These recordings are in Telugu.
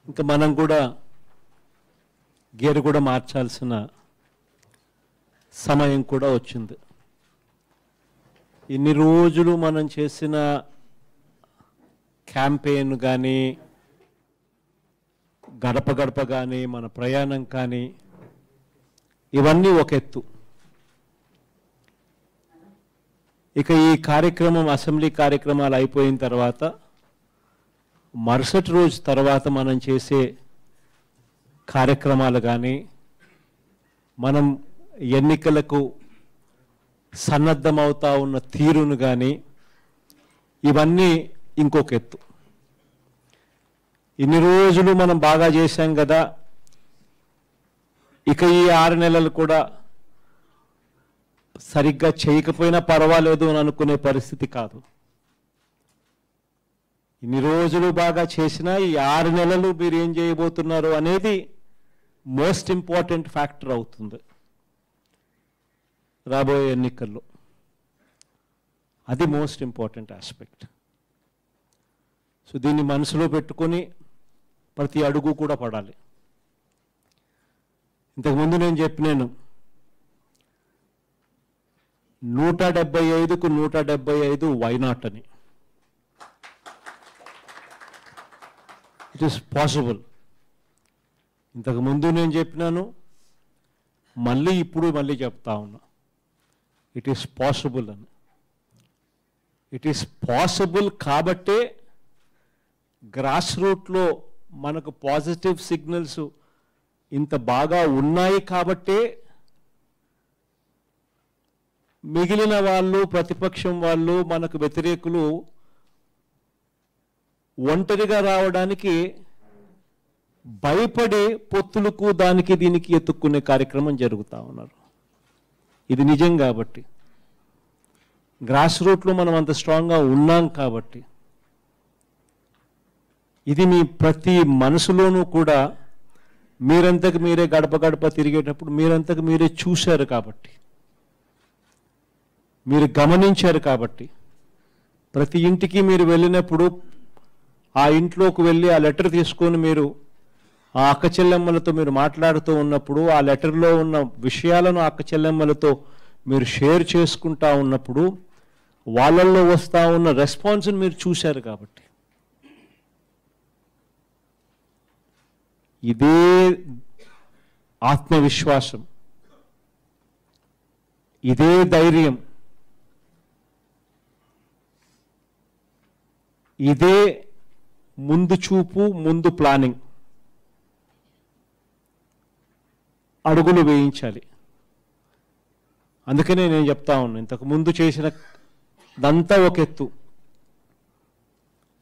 ఇంకా మనం కూడా గేరు కూడా మార్చాల్సిన సమయం కూడా వచ్చింది. ఇన్ని రోజులు మనం చేసిన క్యాంపెయిన్ కానీ గడప గడప కానీ మన ప్రయాణం కానీ ఇవన్నీ ఒక ఎత్తు. ఇక ఈ కార్యక్రమం అసెంబ్లీ కార్యక్రమాలు అయిపోయిన తర్వాత మరుసటి రోజు తర్వాత మనం చేసే కార్యక్రమాలు కానీ మనం ఎన్నికలకు సన్నద్ధమవుతా ఉన్న తీరును కానీ ఇవన్నీ ఇంకొక ఎత్తు. ఇన్ని రోజులు మనం బాగా చేశాం కదా, ఇక ఈ 6 నెలలు కూడా సరిగ్గా చేయకపోయినా పర్వాలేదు అని అనుకునే పరిస్థితి కాదు. ఇన్ని రోజులు బాగా చేసినా ఈ 6 నెలలు మీరు ఏం చేయబోతున్నారు అనేది మోస్ట్ ఇంపార్టెంట్ ఫ్యాక్టర్ అవుతుంది రాబోయే ఎన్నికల్లో. అది మోస్ట్ ఇంపార్టెంట్ ఆస్పెక్ట్. సో దీన్ని మనసులో పెట్టుకొని ప్రతి అడుగు కూడా పడాలి. ఇంతకుముందు నేను చెప్పినాను 175కు 175 వైనాట్ అని. It is possible. ఇంతకుముందు నేను చెప్పినాను, మళ్ళీ చెప్తా ఉన్నా, ఇట్ ఈస్ పాసిబుల్ అని. ఇట్ ఈస్ పాసిబుల్ కాబట్టే గ్రాస్ రూట్లో మనకు పాజిటివ్ సిగ్నల్స్ ఇంత బాగా ఉన్నాయి కాబట్టే మిగిలిన వాళ్ళు, ప్రతిపక్షం వాళ్ళు, మనకు వ్యతిరేకులు ఒంటరిగా రావడానికి భయపడి పొత్తులకు దానికి దీనికి ఎత్తుక్కునే కార్యక్రమం జరుగుతూ ఉన్నారు. ఇది నిజం కాబట్టి, గ్రాస్ రూట్లో మనం అంత స్ట్రాంగ్గా ఉన్నాం కాబట్టి, ఇది మీ ప్రతి మనసులోనూ కూడా మీరంతకు మీరే గడప గడప తిరిగేటప్పుడు మీరంతకు మీరే చూశారు కాబట్టి, మీరు గమనించారు కాబట్టి, ప్రతి ఇంటికి మీరు వెళ్ళినప్పుడు ఆ ఇంట్లోకి వెళ్ళి ఆ లెటర్ తీసుకొని మీరు ఆ అక్క చెల్లెమ్మలతో మీరు మాట్లాడుతూ ఉన్నప్పుడు, ఆ లెటర్లో ఉన్న విషయాలను అక్క చెల్లెమ్మలతో మీరు షేర్ చేసుకుంటా ఉన్నప్పుడు వాళ్ళల్లో వస్తూ ఉన్న రెస్పాన్స్ని మీరు చూశారు కాబట్టి, ఇదే ఆత్మవిశ్వాసం, ఇదే ధైర్యం, ఇదే ముందు చూపు, ముందు ప్లానింగ్ అడుగులు వేయించాలి. అందుకనే నేను చెప్తా ఉన్నాను, ఇంతకు ముందు చేసిన దంతా ఒక ఎత్తు,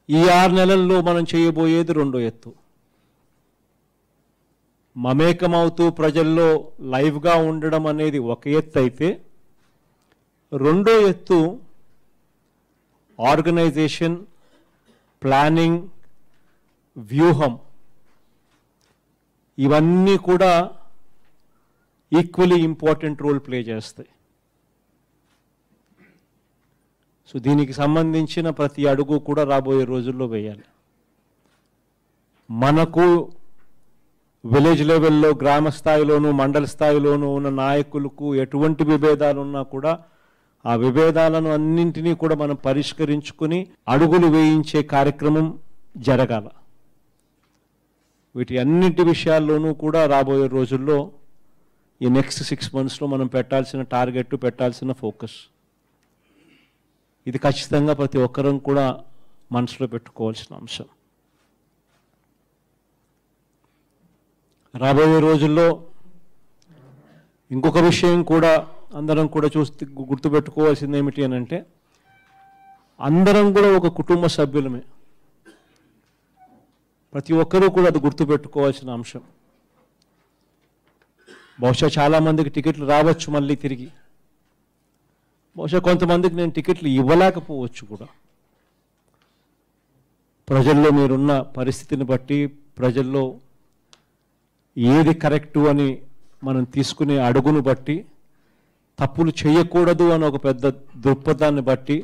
ఈ 6 నెలల్లో మనం చేయబోయేది రెండో ఎత్తు. మమేకమవుతూ ప్రజల్లో లైవ్గా ఉండడం అనేది ఒక ఎత్తు అయితే, రెండో ఎత్తు ఆర్గనైజేషన్, ప్లానింగ్, వ్యూహం, ఇవన్నీ కూడా ఈక్వలీ ఇంపార్టెంట్ రోల్ ప్లే చేస్తాయి. సో దీనికి సంబంధించిన ప్రతి అడుగు కూడా రాబోయే రోజుల్లో వేయాలి. మనకు విలేజ్ లెవెల్లో, గ్రామ స్థాయిలోనూ, మండల స్థాయిలోనూ ఉన్న నాయకులకు ఎటువంటి విభేదాలు ఉన్నా కూడా ఆ విభేదాలను అన్నింటినీ కూడా మనం పరిష్కరించుకుని అడుగులు వేయించే కార్యక్రమం జరగాల. వీటి అన్నింటి విషయాల్లోనూ కూడా రాబోయే రోజుల్లో ఈ నెక్స్ట్ 6 monthsలో మనం పెట్టాల్సిన టార్గెట్, పెట్టాల్సిన ఫోకస్, ఇది ఖచ్చితంగా ప్రతి ఒక్కరం కూడా మనసులో పెట్టుకోవాల్సిన అంశం. రాబోయే రోజుల్లో ఇంకొక విషయం కూడా అందరం కూడా గుర్తుపెట్టుకోవాల్సింది ఏమిటి అని అంటే, అందరం కూడా ఒక కుటుంబ సభ్యులమే. ప్రతి ఒక్కరూ కూడా అది గుర్తుపెట్టుకోవాల్సిన అంశం. బహుశా చాలామందికి టికెట్లు రావచ్చు మళ్ళీ తిరిగి, బహుశా కొంతమందికి నేను టికెట్లు ఇవ్వలేకపోవచ్చు కూడా. ప్రజల్లో మీరున్న పరిస్థితిని బట్టి, ప్రజల్లో ఏది కరెక్టు అని మనం తీసుకునే అడుగును బట్టి, తప్పులు చేయకూడదు అని ఒక పెద్ద దృక్పథాన్ని బట్టి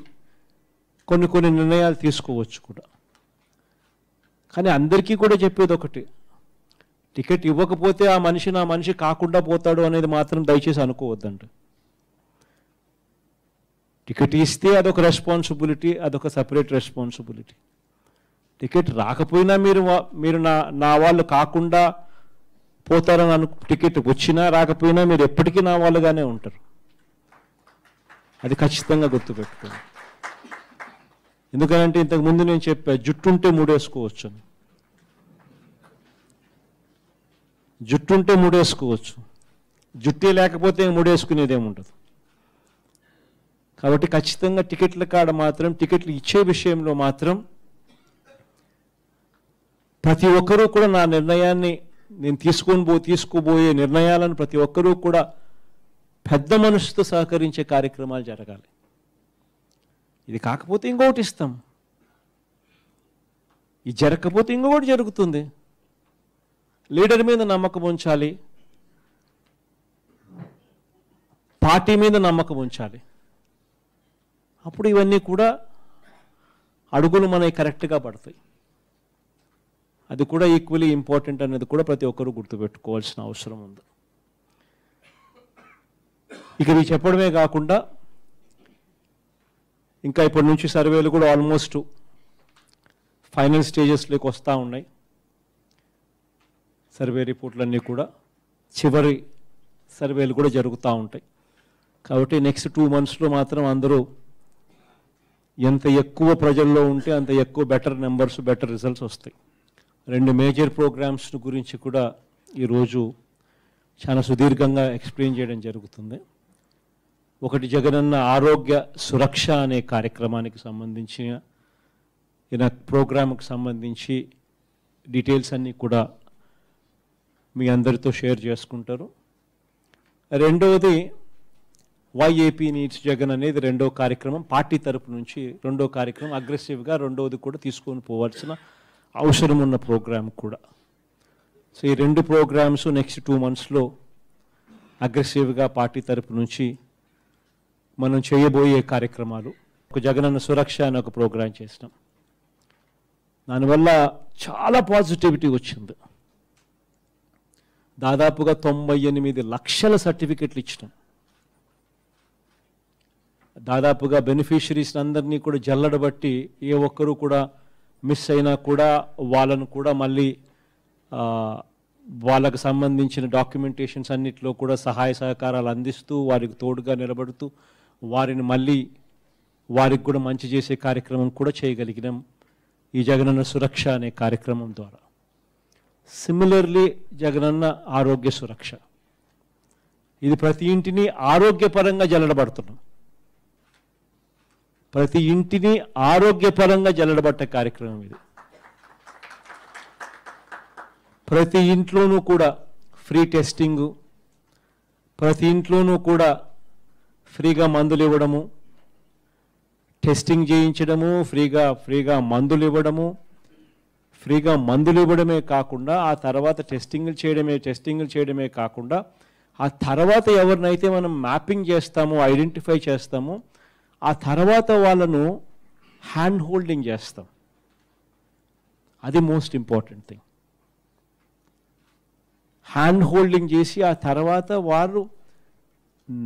కొన్ని నిర్ణయాలు తీసుకోవచ్చు కూడా. కానీ అందరికీ కూడా చెప్పేది ఒకటి, టికెట్ ఇవ్వకపోతే ఆ మనిషి కాకుండా పోతాడు అనేది మాత్రం దయచేసి అనుకోవద్దండి. టికెట్ ఇస్తే అదొక రెస్పాన్సిబిలిటీ, అదొక సపరేట్ రెస్పాన్సిబిలిటీ. టికెట్ రాకపోయినా మీరు నా వాళ్ళు కాకుండా పోతారని టికెట్ వచ్చినా రాకపోయినా మీరు ఎప్పటికీ నా వాళ్ళుగానే ఉంటారు. అది ఖచ్చితంగా గుర్తుపెట్టుకోండి. ఎందుకంటే ఇంతకుముందు నేను చెప్పా, జుట్టుంటే మూడేసుకోవచ్చు అని. జుట్టుంటే మూడేసుకోవచ్చు, జుట్టే లేకపోతే మూడేసుకునేదేముండదు. కాబట్టి ఖచ్చితంగా టికెట్ల కాడ మాత్రం, టికెట్లు ఇచ్చే విషయంలో మాత్రం ప్రతి ఒక్కరూ కూడా నా నిర్ణయాన్ని, నేను తీసుకోబోయే నిర్ణయాలను ప్రతి ఒక్కరూ కూడా పెద్ద మనసుతో సహకరించే కార్యక్రమాలు జరగాలి. ఇది కాకపోతే ఇంకొకటి ఇస్తాం, ఇది జరగకపోతే ఇంకొకటి జరుగుతుంది. లీడర్ మీద నమ్మకం ఉంచాలి, పార్టీ మీద నమ్మకం ఉంచాలి. అప్పుడు ఇవన్నీ కూడా అడుగులు మనకి కరెక్ట్గా పడతాయి. అది కూడా ఈక్వలీ ఇంపార్టెంట్ అనేది కూడా ప్రతి ఒక్కరూ గుర్తుపెట్టుకోవాల్సిన అవసరం ఉంది. ఇక ఇది చెప్పడమే కాకుండా ఇంకా ఇప్పటి నుంచి సర్వేలు కూడా ఆల్మోస్ట్ ఫైనల్ స్టేజెస్లోకి వస్తూ ఉన్నాయి. సర్వే రిపోర్ట్లన్నీ కూడా చివరి సర్వేలు కూడా జరుగుతూ ఉంటాయి. కాబట్టి నెక్స్ట్ 2 monthsలో మాత్రం అందరూ ఎంత ఎక్కువ ప్రజల్లో ఉంటే అంత ఎక్కువ బెటర్ నెంబర్స్, బెటర్ రిజల్ట్స్ వస్తాయి. 2 మేజర్ ప్రోగ్రామ్స్ గురించి కూడా ఈరోజు చాలా సుదీర్ఘంగా ఎక్స్ప్లెయిన్ చేయడం జరుగుతుంది. ఒకటి జగనన్న ఆరోగ్య సురక్ష అనే కార్యక్రమానికి సంబంధించిన ప్రోగ్రామ్కి సంబంధించి డీటెయిల్స్ అన్నీ కూడా మీ అందరితో షేర్ చేసుకుంటారు. రెండవది వైఏపీ నీడ్స్ జగన్ అనేది రెండో కార్యక్రమం, పార్టీ తరపు నుంచి రెండో కార్యక్రమం, అగ్రెసివ్గా రెండవది కూడా తీసుకొని పోవాల్సిన అవసరం ఉన్న ప్రోగ్రామ్ కూడా. సో ఈ 2 ప్రోగ్రామ్స్ నెక్స్ట్ 2 monthsలో అగ్రెసివ్గా పార్టీ తరపు నుంచి మనం చేయబోయే కార్యక్రమాలు. ఒక జగనన్న సురక్ష అని ఒక ప్రోగ్రాం చేసినాం. దానివల్ల చాలా పాజిటివిటీ వచ్చింది. దాదాపుగా 98 లక్షల సర్టిఫికెట్లు ఇచ్చినాం. దాదాపుగా బెనిఫిషరీస్ అందరినీ కూడా జల్లడబట్టి ఏ ఒక్కరూ కూడా మిస్ అయినా కూడా వాళ్ళను కూడా మళ్ళీ వాళ్ళకు సంబంధించిన డాక్యుమెంటేషన్స్ అన్నిటిలో కూడా సహాయ సహకారాలు అందిస్తూ వారికి తోడుగా నిలబడుతూ వారిని మళ్ళీ వారికి కూడా మంచి చేసే కార్యక్రమం కూడా చేయగలిగినాం ఈ జగనన్న సురక్ష అనే కార్యక్రమం ద్వారా. సిమిలర్లీ జగనన్న ఆరోగ్య సురక్ష, ఇది ప్రతి ఇంటిని ఆరోగ్యపరంగా జల్లడబడుతున్నాం. ప్రతి ఇంటిని ఆరోగ్యపరంగా జల్లడబట్టే కార్యక్రమం ఇది. ప్రతి ఇంట్లోనూ కూడా ఫ్రీ టెస్టింగు, ప్రతి ఇంట్లోనూ కూడా ఫ్రీగా మందులు ఇవ్వడము, టెస్టింగ్ చేయించడము, ఫ్రీగా మందులు ఇవ్వడము. ఫ్రీగా మందులు ఇవ్వడమే కాకుండా ఆ తర్వాత టెస్టింగ్లు చేయడమే కాకుండా ఆ తర్వాత ఎవరినైతే మనం మ్యాపింగ్ చేస్తామో, ఐడెంటిఫై చేస్తామో, ఆ తర్వాత వాళ్ళను హ్యాండ్ హోల్డింగ్ చేస్తాం. అది most important thing. Hand holding చేసి ఆ తర్వాత వారు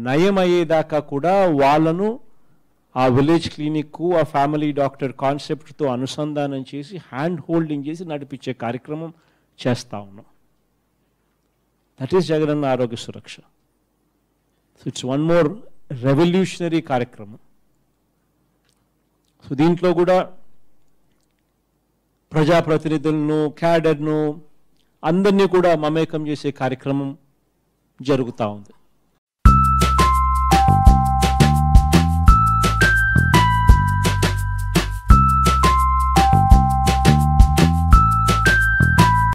నయమయ్యేదాకా కూడా వాళ్ళను ఆ విలేజ్ క్లినిక్, ఆ ఫ్యామిలీ డాక్టర్ కాన్సెప్ట్తో అనుసంధానం చేసి హ్యాండ్ హోల్డింగ్ చేసి నడిపించే కార్యక్రమం చేస్తూ ఉన్నాం. That is Jagananna Aarogya Suraksha. So it's one more revolutionary కార్యక్రమం. సో దీంట్లో కూడా ప్రజాప్రతినిధులను, క్యాడర్ను అందరినీ కూడా మమేకం చేసే కార్యక్రమం జరుగుతూ ఉంది.